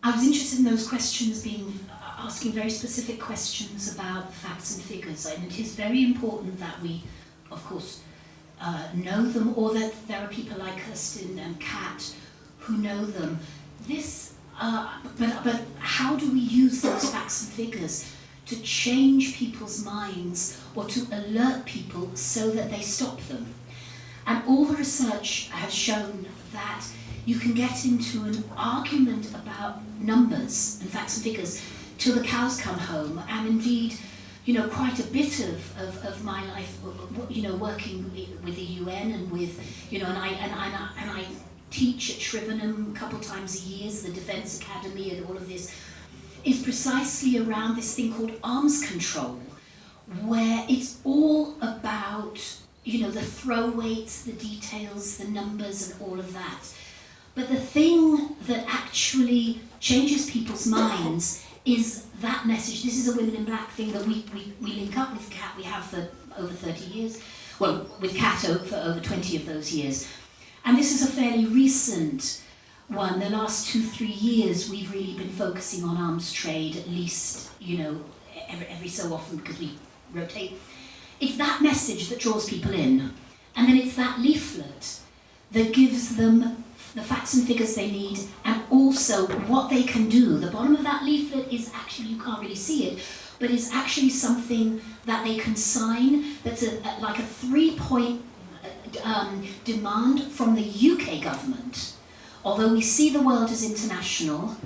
I was interested in those questions asking very specific questions about facts and figures, and it is very important that we, of course, know them, or that there are people like Kirsten and Kat who know them. But how do we use those facts and figures to change people's minds or to alert people so that they stop them? And all the research has shown that you can get into an argument about numbers and facts and figures till the cows come home, and indeed, quite a bit of my life, working with the UN and with, and I teach at Shrivenham a couple times a year, the Defence Academy, and all of this is precisely around this thing called arms control, where it's all about, the throw weights, the details, the numbers, and all of that. But the thing that actually changes people's minds is that message. This is a Women in Black thing that we link up with Kat. We have for over 30 years. Well, with Kat for over 20 of those years. And this is a fairly recent one. The last 2-3 years, we've really been focusing on arms trade, at least, every so often, because we rotate. It's that message that draws people in. And then it's that leaflet that gives them the facts and figures they need, and also what they can do. The bottom of that leaflet is actually, you can't really see it, but is actually something that they can sign that's like a 3-point demand from the UK government. Although we see the world as international,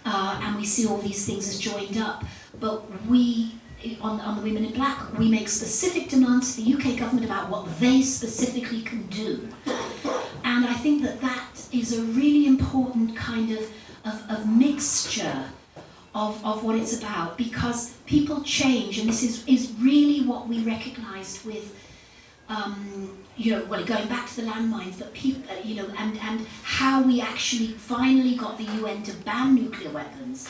and we see all these things as joined up, but we, on the Women in Black, we make specific demands to the UK government about what they specifically can do. And I think that is a really important kind of mixture of what it's about, because people change, and this is really what we recognised with, going back to the landmines, but people, and how we actually finally got the UN to ban nuclear weapons,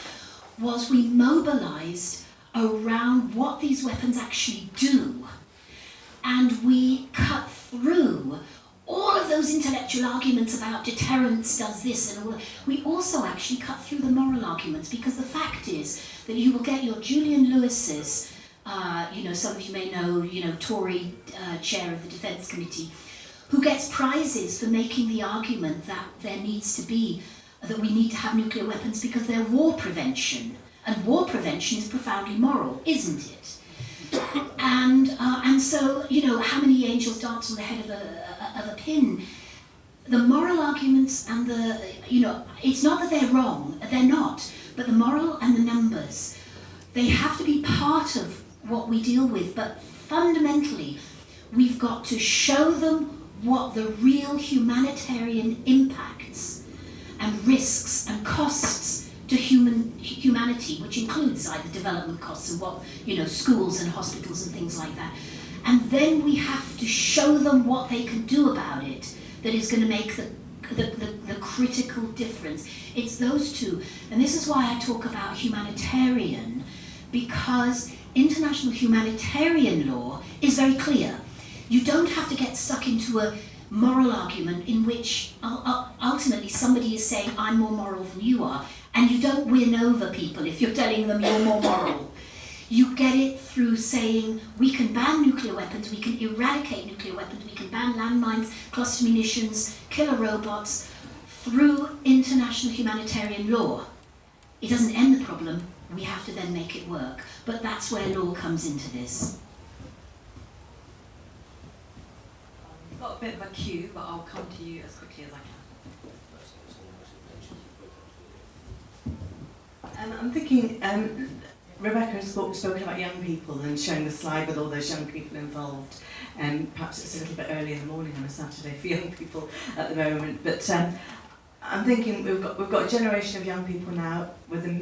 was we mobilised around what these weapons actually do, and we cut through all of those intellectual arguments about deterrence does this and all. We also actually cut through the moral arguments, because the fact is that you will get your Julian Lewis's, some of you may know, Tory chair of the Defence Committee, who gets prizes for making the argument that there needs to be, that we need to have nuclear weapons because they're war prevention. And war prevention is profoundly moral, isn't it? And so, how many angels dance on the head of a pin? The moral arguments and it's not that they're wrong, they're not, but the moral and the numbers, they have to be part of what we deal with, but fundamentally, we've got to show them what the real humanitarian impacts and risks and costs to humanity, which includes either development costs and what, schools and hospitals and things like that. And then we have to show them what they can do about it that is going to make the critical difference. It's those two. And this is why I talk about humanitarian, because international humanitarian law is very clear. You don't have to get stuck into a moral argument in which ultimately somebody is saying, I'm more moral than you are, and you don't win over people if you're telling them you're more moral. You get it through saying, we can ban nuclear weapons, we can eradicate nuclear weapons, we can ban landmines, cluster munitions, killer robots, through international humanitarian law. It doesn't end the problem, we have to then make it work. But that's where law comes into this. I've got a bit of a queue, but I'll come to you as quickly as I can. I'm thinking, Rebecca has spoken about young people and showing the slide with all those young people involved. Perhaps it's a little bit early in the morning on a Saturday for young people at the moment, but I'm thinking we've got a generation of young people now with the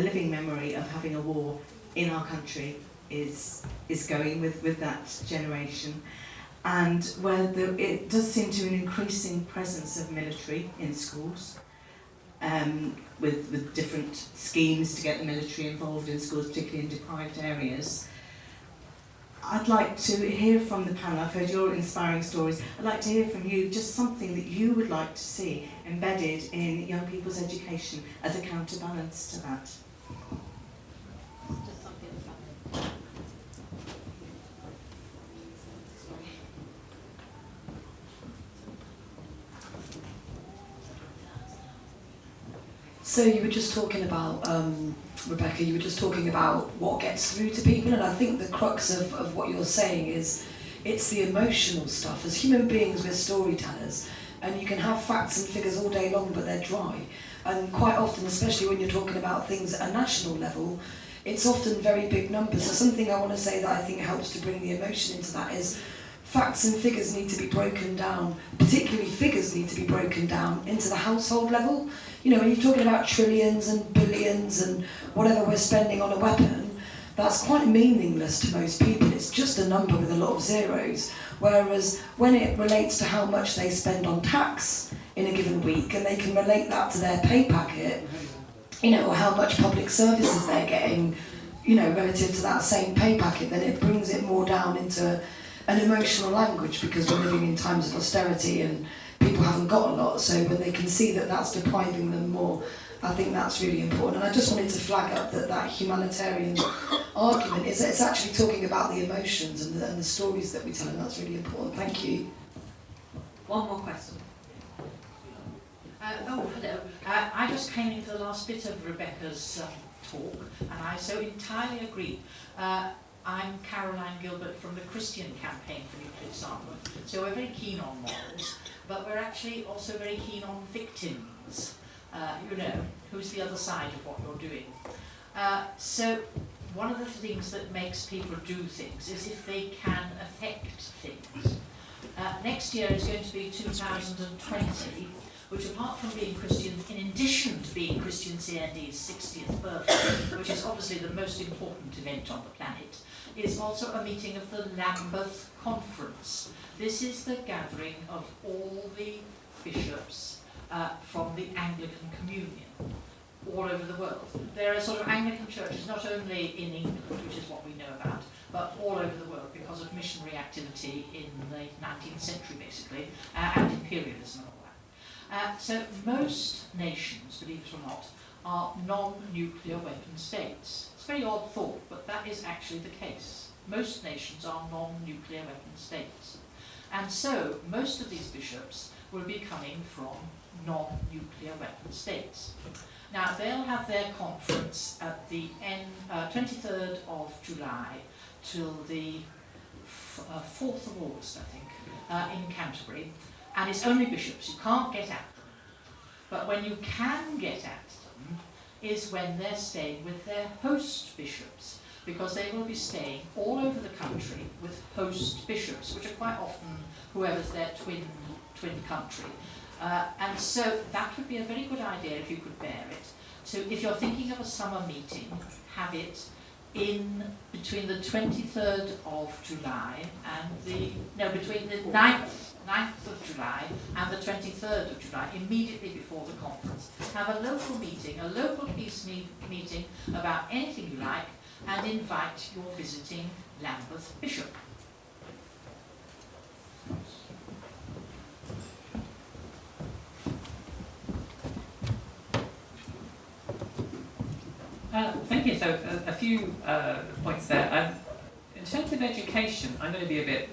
living memory of having a war in our country is going with that generation, and where it does seem to be an increasing presence of military in schools, with different schemes to get the military involved in schools, particularly in deprived areas. I'd like to hear from the panel. I've heard your inspiring stories. I'd like to hear from you just something that you would like to see embedded in young people's education as a counterbalance to that. Just something about it. So you were just talking about, Rebecca, you were just talking about what gets through to people, and I think the crux of what you're saying is it's the emotional stuff. As human beings, we're storytellers, and you can have facts and figures all day long, but they're dry. And quite often, especially when you're talking about things at a national level, it's often very big numbers. So something I want to say that I think helps to bring the emotion into that is facts and figures need to be broken down, particularly figures need to be broken down into the household level. You know, when you're talking about trillions and billions and whatever we're spending on a weapon, that's quite meaningless to most people. It's just a number with a lot of zeros. Whereas when it relates to how much they spend on tax in a given week, and they can relate that to their pay packet, you know, or how much public services they're getting, you know, relative to that same pay packet, then it brings it more down into an emotional language, because we're living in times of austerity and people haven't got a lot, so when they can see that that's depriving them more, I think that's really important. And I just wanted to flag up that humanitarian argument is it's actually talking about the emotions and the stories that we tell, and that's really important. Thank you. One more question. Hello. I just came in for the last bit of Rebecca's talk, and I so entirely agree. I'm Caroline Gilbert from the Christian Campaign for Nuclear Disarmament, so we're very keen on morals, but we're actually also very keen on victims. You know, who's the other side of what you're doing. So one of the things that makes people do things is if they can affect things. Next year is going to be 2020, which apart from being Christian, in addition to being Christian CND's 60th birthday, which is obviously the most important event on the planet, is also a meeting of the Lambeth Conference. This is the gathering of all the bishops from the Anglican Communion all over the world. There are sort of Anglican churches not only in England, which is what we know about, but all over the world because of missionary activity in the 19th century basically, and imperialism and all that. So most nations, believe it or not, are non-nuclear weapon states. It's a very odd thought, but that is actually the case. Most nations are non-nuclear weapon states. And so most of these bishops will be coming from non-nuclear weapon states. Now they'll have their conference at the 23rd of July till the 4th of August, I think, in Canterbury, and it's only bishops. You can't get at them. But when you can get at them is when they're staying with their host bishops, because they will be staying all over the country with host bishops, which are quite often whoever's their twin country. And so that would be a very good idea if you could bear it. So if you're thinking of a summer meeting, have it in between the 23rd of July and between the 9th of July and the 23rd of July, immediately before the conference. Have a local meeting, a local peace meeting about anything you like, and invite your visiting Lambeth bishop. Thank you. So a few points there. In terms of education, I'm going to be a bit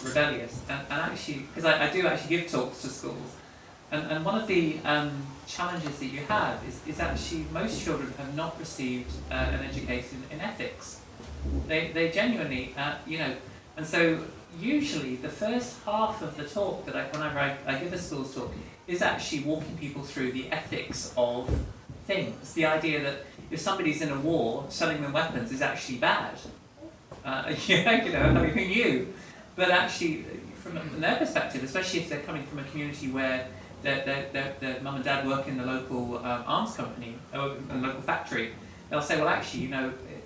rebellious, and actually, because I do actually give talks to schools, and one of the challenges that you have is actually most children have not received an education in ethics. They genuinely, and so usually the first half of the talk that I give a schools talk is actually walking people through the ethics of things. The idea that if somebody's in a war, selling them weapons is actually bad. Who knew? But actually, from their perspective, especially if they're coming from a community where their mum and dad work in the local arms company or in the local factory, they'll say, well, actually,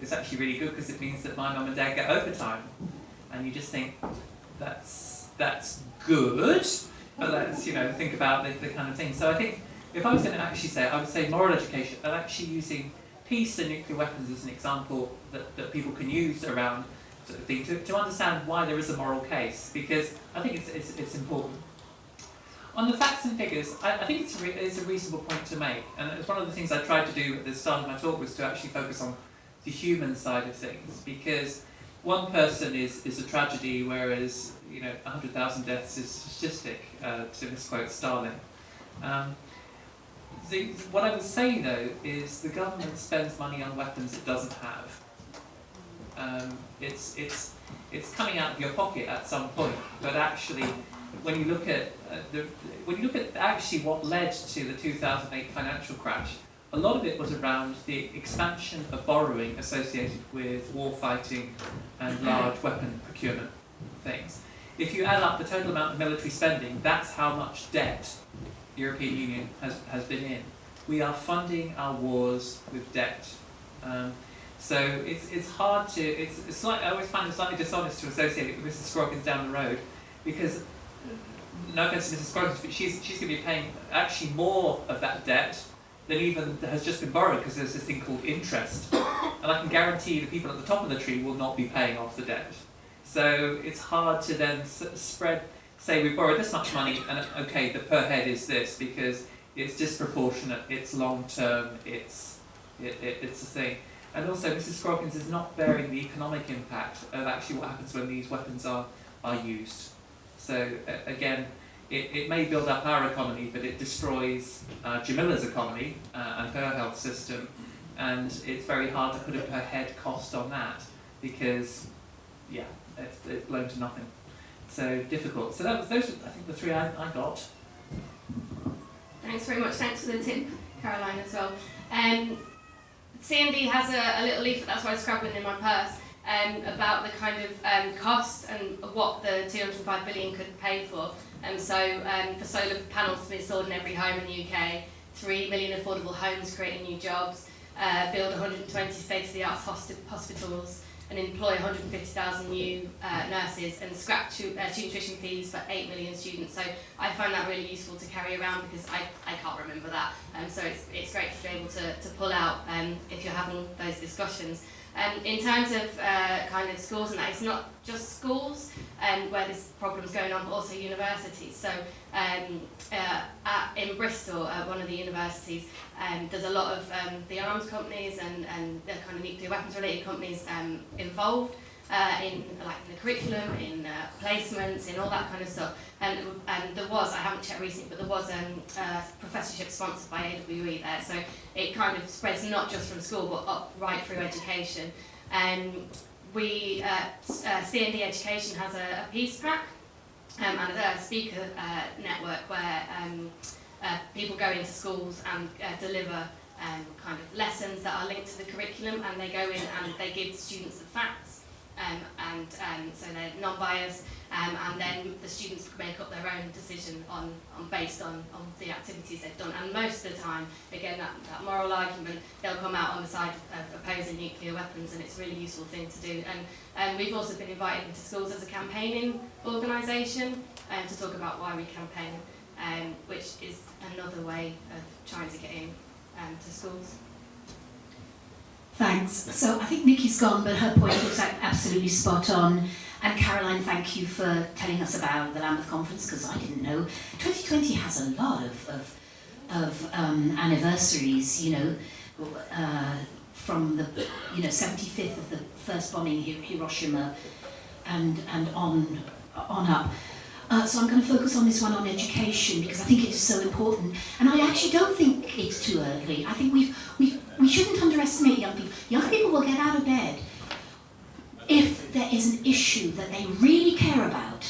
it's actually really good because it means that my mum and dad get overtime. And you just think, that's good, but let's think about the kind of thing. So I think if I was going to actually say, I would say moral education, and actually using peace and nuclear weapons as an example that people can use around sort of thing to understand why there is a moral case, because I think it's important. On the facts and figures, I think it's a reasonable point to make, and it's one of the things I tried to do at the start of my talk was to actually focus on the human side of things, because one person is a tragedy, whereas 100,000 deaths is a statistic, to misquote Stalin. What I would say though is the government spends money on weapons it doesn't have. It's coming out of your pocket at some point, but actually, when you look at actually what led to the 2008 financial crash, a lot of it was around the expansion of borrowing associated with war fighting and large weapon procurement things. If you add up the total amount of military spending, that's how much debt the European Union has been in. We are funding our wars with debt. So it's hard to, I always find it slightly dishonest to associate it with Mrs. Scroggins down the road, because, no offense to Mrs. Scroggins, but she's going to be paying actually more of that debt than even has just been borrowed, because there's this thing called interest. And I can guarantee the people at the top of the tree will not be paying off the debt. So it's hard to then say we borrowed this much money and okay, the per head is this, because it's disproportionate, it's long term, it's a thing. And also Mrs. Scroggins is not bearing the economic impact of actually what happens when these weapons are used. So again, it may build up our economy, but it destroys Jamila's economy and her health system, and it's very hard to put a per head cost on that, because it's blown to nothing. So difficult. So those are, I think, the three I got. Thanks very much. Thanks for the tip, Caroline, as well. CND has a little leaflet, that's why I scrabbling in my purse, about the kind of costs and what the 205 billion could pay for. So for solar panels to be installed in every home in the UK, 3 million affordable homes creating new jobs, build 120 state-of-the-art hospitals, and employ 150,000 new nurses, and scrap tuition fees for 8 million students. So I find that really useful to carry around, because I can't remember that. So it's great to be able to pull out if you're having those discussions. In terms of kind of schools and that, it's not just schools where this problem's going on, but also universities. So in Bristol, at one of the universities, there's a lot of the arms companies and the kind of nuclear weapons related companies involved in the curriculum, in placements, in all that kind of stuff. And there was, I haven't checked recently, but there was a professorship sponsored by AWE there. So it kind of spreads not just from school, but up right through education. CND Education has a peace pack and a speaker network where people go into schools and deliver kind of lessons that are linked to the curriculum, and they go in and they give students the facts. So they're non-biased, and then the students make up their own decision based on the activities they've done. And most of the time, again, that moral argument, they'll come out on the side of opposing nuclear weapons, and it's a really useful thing to do. And we've also been invited into schools as a campaigning organisation to talk about why we campaign, which is another way of trying to get in to schools. Thanks. So I think Nikki's gone, but her point was absolutely spot on. And Caroline, thank you for telling us about the Lambeth Conference, because I didn't know. 2020 has a lot of anniversaries, from the 75th of the first bombing in Hiroshima and on up. So I'm going to focus on this one on education, because I think it's so important. And I actually don't think it's too early. I think we shouldn't underestimate young people. Young people will get out of bed if there is an issue that they really care about,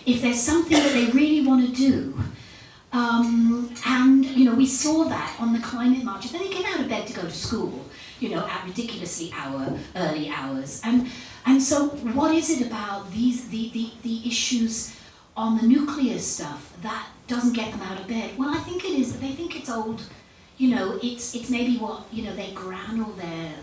if there's something that they really want to do. And we saw that on the climate marches. They get out of bed to go to school, at ridiculously early hours. And so what is it about the issues on the nuclear stuff that doesn't get them out of bed? Well, I think it is that they think it's old. It's maybe what their gran or their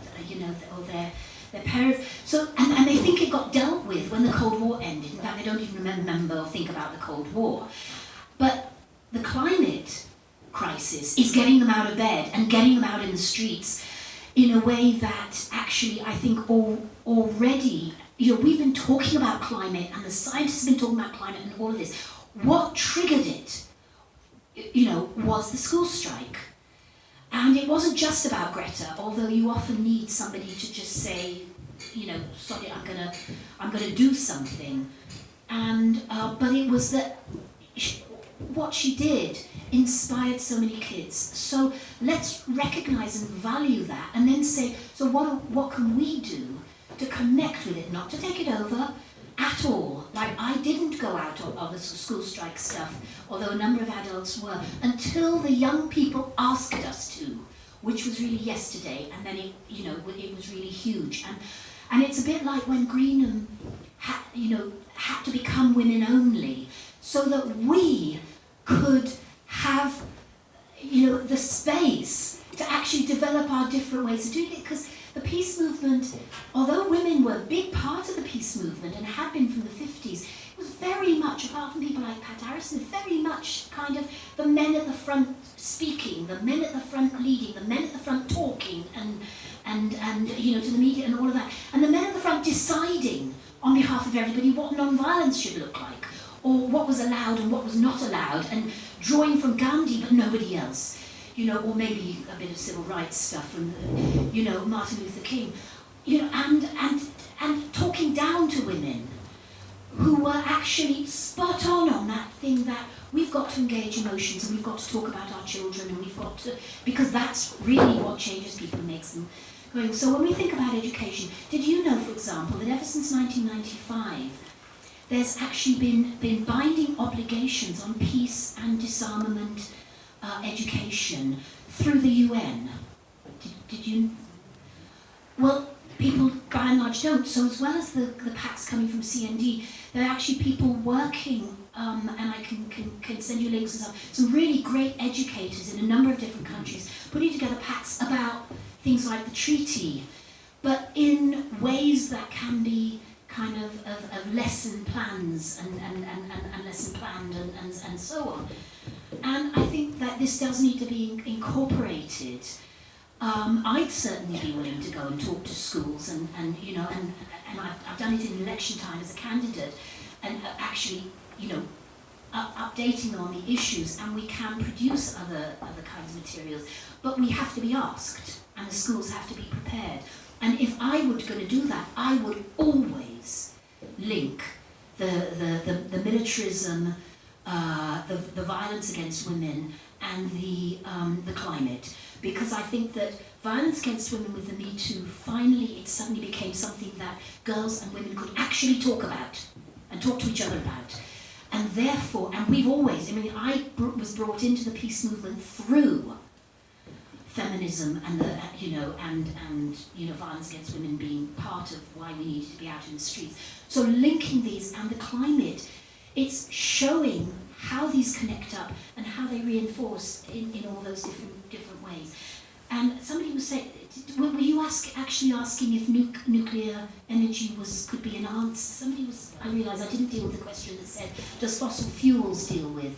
parents. So and they think it got dealt with when the Cold War ended. In fact, they don't even remember or think about the Cold War. But the climate crisis is getting them out of bed and getting them out in the streets in a way that actually I think already we've been talking about climate, and the scientists have been talking about climate and all of this. What triggered it, was the school strike. And it wasn't just about Greta, although you often need somebody to just say, sorry, I'm gonna do something. And but it was that what she did inspired so many kids. So let's recognize and value that, and then say, so what can we do to connect with it, not to take it over at all. Like, I didn't go out on the school strike stuff, although a number of adults were, until the young people asked us to, which was really yesterday, and then it was really huge. And it's a bit like when Greenham had to become women only, so that we could have, the space to actually develop our different ways of doing it. Because the peace movement, although women were a big part of the peace movement and had been from the 50s, it was very much, apart from people like Pat Harrison, very much kind of the men at the front speaking, the men at the front leading, the men at the front talking, and to the media and all of that, and the men at the front deciding on behalf of everybody what non-violence should look like, or what was allowed and what was not allowed, and drawing from Gandhi but nobody else, or maybe a bit of civil rights stuff from, Martin Luther King, and talking down to women who were actually spot on that thing that we've got to engage emotions, and we've got to talk about our children, and we've got to, because that's really what changes people and makes them going. So when we think about education, did you know, for example, that ever since 1995, there's actually been binding obligations on peace and disarmament education through the UN? Did you? Well, people by and large don't. So as well as the packs coming from CND, there are actually people working, and I can send you links and stuff, some really great educators in a number of different countries putting together packs about things like the treaty, but in ways that can be kind of lesson plans and lesson planned and so on. And I think that this does need to be incorporated. I'd certainly be willing to go and talk to schools, and I've done it in election time as a candidate, and actually, updating them on the issues, and we can produce other kinds of materials, but we have to be asked, and the schools have to be prepared. And if I were going to do that, I would always link the militarism, the violence against women, and the climate, because I think that violence against women with the Me Too, finally it suddenly became something that girls and women could actually talk about and talk to each other about. And therefore, and we've always, I was brought into the peace movement through feminism and violence against women being part of why we needed to be out in the streets. So linking these and the climate, it's showing how these connect up and how they reinforce in all those different ways. And somebody was saying, were you actually asking if nuclear energy could be an answer? I realised I didn't deal with the question that said, does fossil fuels deal with?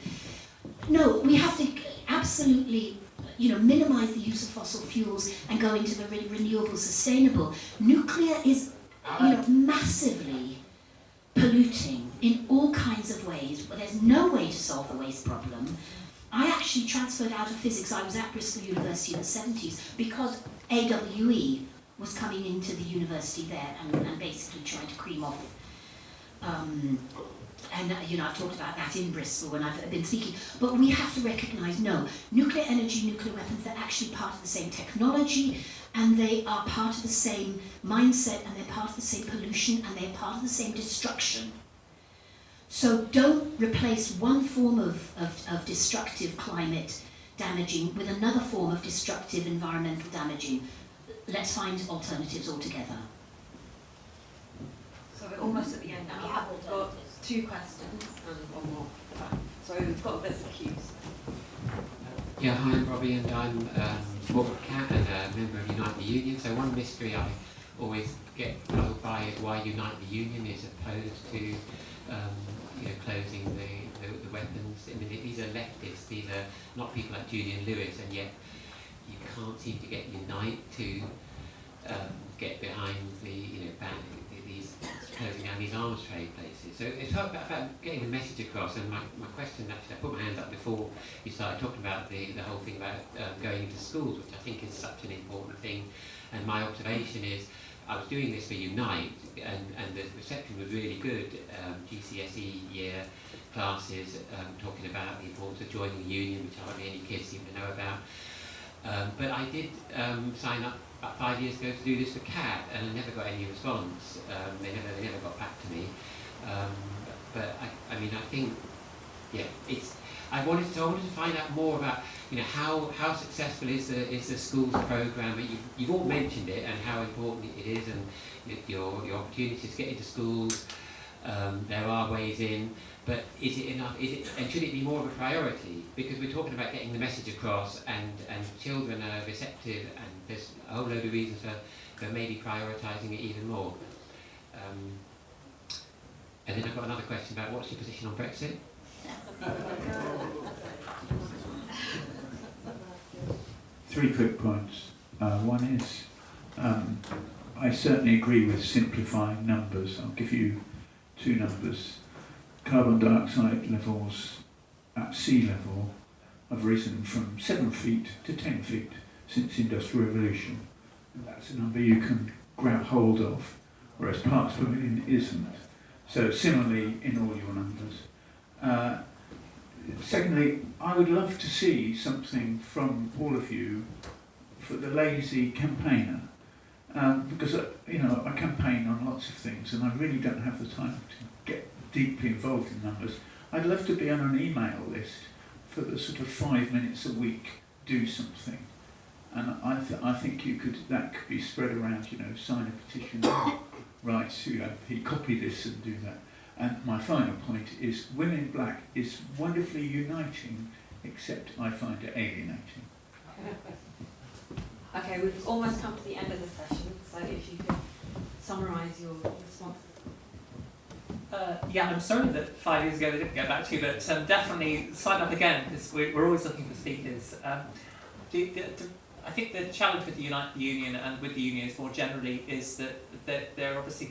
No, we have to absolutely minimise the use of fossil fuels and go into the renewable, sustainable. Nuclear is, massively polluting in all kinds of ways, but there's no way to solve the waste problem. I actually transferred out of physics. I was at Bristol University in the 70s because AWE was coming into the university there and basically trying to cream off. I've talked about that in Bristol when I've been speaking. But we have to recognise, no, nuclear energy, nuclear weapons, they're actually part of the same technology, and they are part of the same mindset, and they're part of the same pollution, and they're part of the same destruction. So don't replace one form of destructive climate damaging with another form of destructive environmental damaging. Let's find alternatives altogether. So we're almost at the end now. We've got 2 questions and 1 more. So we've got a bit of queues. Yeah, hi, I'm Robbie, and I'm Walker Cat and a member of Unite the Union. So one mystery I always get puzzled by is why Unite the Union is opposed to closing the weapons. These are leftists, these are not people like Julian Lewis, and yet you can't seem to get Unite to get behind the these closing down these arms trade places. So it's about getting the message across. And my question, actually, I put my hand up before you started talking about the whole thing about going into schools, which I think is such an important thing. And my observation is, I was doing this for Unite, and the reception was really good. GCSE year classes talking about the importance of joining the union, which hardly any kids seem to know about. But I did sign up about 5 years ago to do this for CAT, and I never got any response. They never got back to me. But I mean, I think, yeah, I wanted to find out more about, how successful is the schools program. But you've all mentioned it and how important it is, and your opportunities to get into schools. There are ways in, but is it enough? And should it be more of a priority? Because we're talking about getting the message across, and children are receptive, and there's a whole load of reasons for maybe prioritising it even more. And then I've got another question about what's your position on Brexit? Three quick points. One is, I certainly agree with simplifying numbers. I'll give you two numbers. Carbon dioxide levels at sea level have risen from 7 feet to 10 feet since the Industrial Revolution. And that's a number you can grab hold of, whereas parts per million isn't. So similarly in all your numbers. Secondly, I would love to see something from all of you for the lazy campaigner, because I campaign on lots of things and I really don't have the time to get deeply involved in numbers. I'd love to be on an email list for the sort of 5 minutes a week, do something. And I think that could be spread around, sign a petition, write, copy this and do that. And my final point is, Women Black is wonderfully uniting, except I find it alienating. Okay, we've almost come to the end of the session, so if you could summarise your responses. Yeah, I'm sorry that 5 years ago they didn't get back to you, but definitely sign up again, because we're always looking for speakers. I think the challenge with the Unite the Union and with the unions more generally is that they're obviously